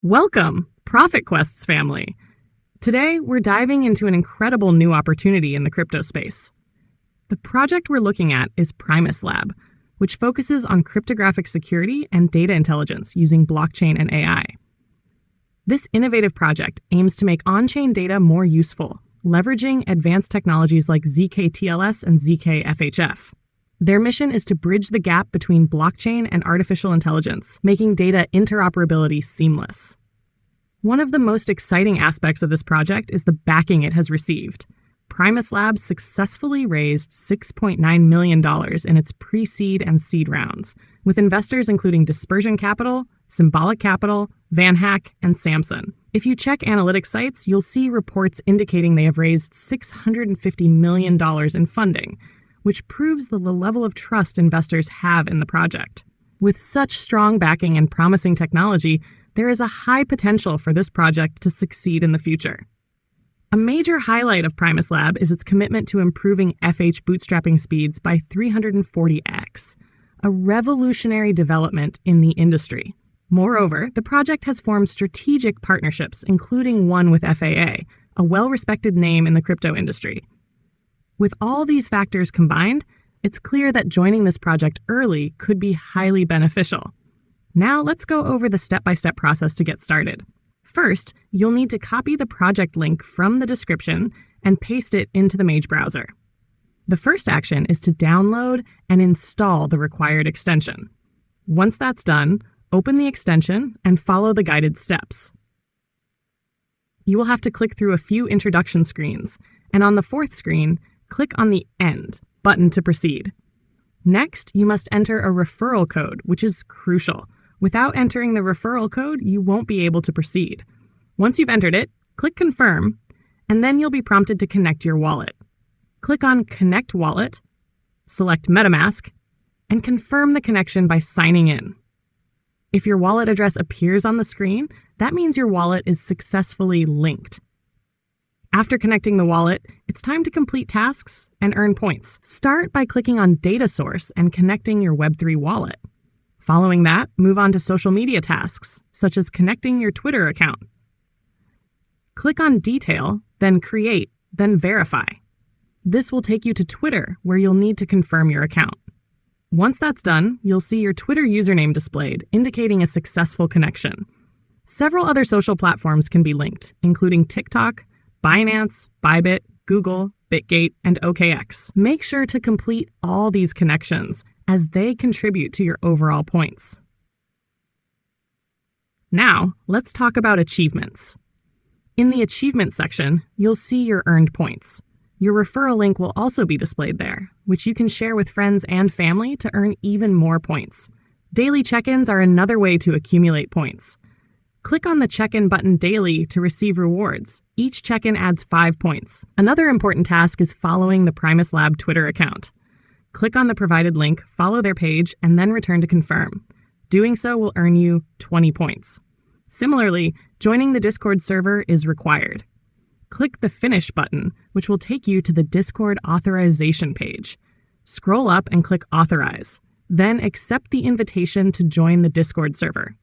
Welcome, Profit Quests family. Today, we're diving into an incredible new opportunity in the crypto space. The project we're looking at is PRIMUS Lab, which focuses on cryptographic security and data intelligence using blockchain and AI. This innovative project aims to make on-chain data more useful, leveraging advanced technologies like zk-TLS and zk-FHF. Their mission is to bridge the gap between blockchain and artificial intelligence, making data interoperability seamless. One of the most exciting aspects of this project is the backing it has received. PRIMUS Labs successfully raised $6.9 million in its pre-seed and seed rounds, with investors including Dispersion Capital, Symbolic Capital, VanHack, and Samson. If you check analytics sites, you'll see reports indicating they have raised $650 million in funding, which proves the level of trust investors have in the project. With such strong backing and promising technology, there is a high potential for this project to succeed in the future. A major highlight of PRIMUS Lab is its commitment to improving FH bootstrapping speeds by 340x, a revolutionary development in the industry. Moreover, the project has formed strategic partnerships, including one with FAA, a well-respected name in the crypto industry. With all these factors combined, it's clear that joining this project early could be highly beneficial. Now let's go over the step-by-step process to get started. First, you'll need to copy the project link from the description and paste it into the Mage browser. The first action is to download and install the required extension. Once that's done, open the extension and follow the guided steps. You will have to click through a few introduction screens, and on the fourth screen, click on the End button to proceed. Next, you must enter a referral code, which is crucial. Without entering the referral code, you won't be able to proceed. Once you've entered it, click Confirm, and then you'll be prompted to connect your wallet. Click on Connect Wallet, select MetaMask, and confirm the connection by signing in. If your wallet address appears on the screen, that means your wallet is successfully linked. After connecting the wallet, it's time to complete tasks and earn points. Start by clicking on Data Source and connecting your Web3 wallet. Following that, move on to social media tasks, such as connecting your Twitter account. Click on Detail, then Create, then Verify. This will take you to Twitter, where you'll need to confirm your account. Once that's done, you'll see your Twitter username displayed, indicating a successful connection. Several other social platforms can be linked, including TikTok, Binance, Bybit, Google, Bitget, and OKX. Make sure to complete all these connections, as they contribute to your overall points. Now, let's talk about achievements. In the Achievements section, you'll see your earned points. Your referral link will also be displayed there, which you can share with friends and family to earn even more points. Daily check-ins are another way to accumulate points. Click on the check-in button daily to receive rewards. Each check-in adds 5 points. Another important task is following the PRIMUS Lab Twitter account. Click on the provided link, follow their page, and then return to confirm. Doing so will earn you 20 points. Similarly, joining the Discord server is required. Click the Finish button, which will take you to the Discord authorization page. Scroll up and click Authorize. Then accept the invitation to join the Discord server.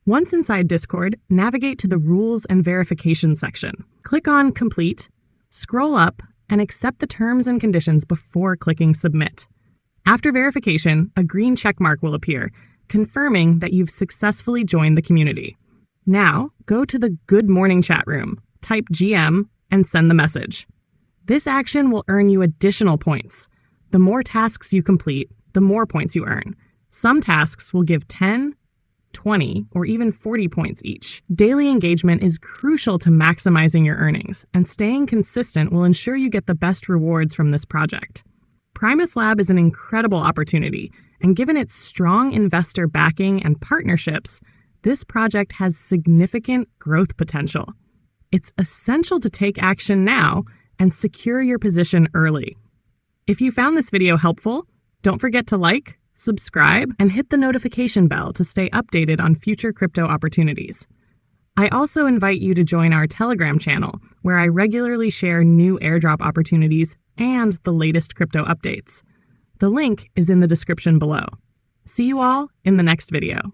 Once inside Discord, navigate to the Rules and Verification section. Click on Complete, scroll up, and accept the terms and conditions before clicking Submit. After verification, a green checkmark will appear, confirming that you've successfully joined the community. Now, go to the Good Morning chat room, type GM, and send the message. This action will earn you additional points. The more tasks you complete, the more points you earn. Some tasks will give 10, 20, or even 40 points each. Daily engagement is crucial to maximizing your earnings, and staying consistent will ensure you get the best rewards from this project. PRIMUS Lab is an incredible opportunity, and given its strong investor backing and partnerships, this project has significant growth potential. It's essential to take action now and secure your position early. If you found this video helpful, don't forget to like, subscribe, and hit the notification bell to stay updated on future crypto opportunities. I also invite you to join our Telegram channel, where I regularly share new airdrop opportunities and the latest crypto updates. The link is in the description below. See you all in the next video.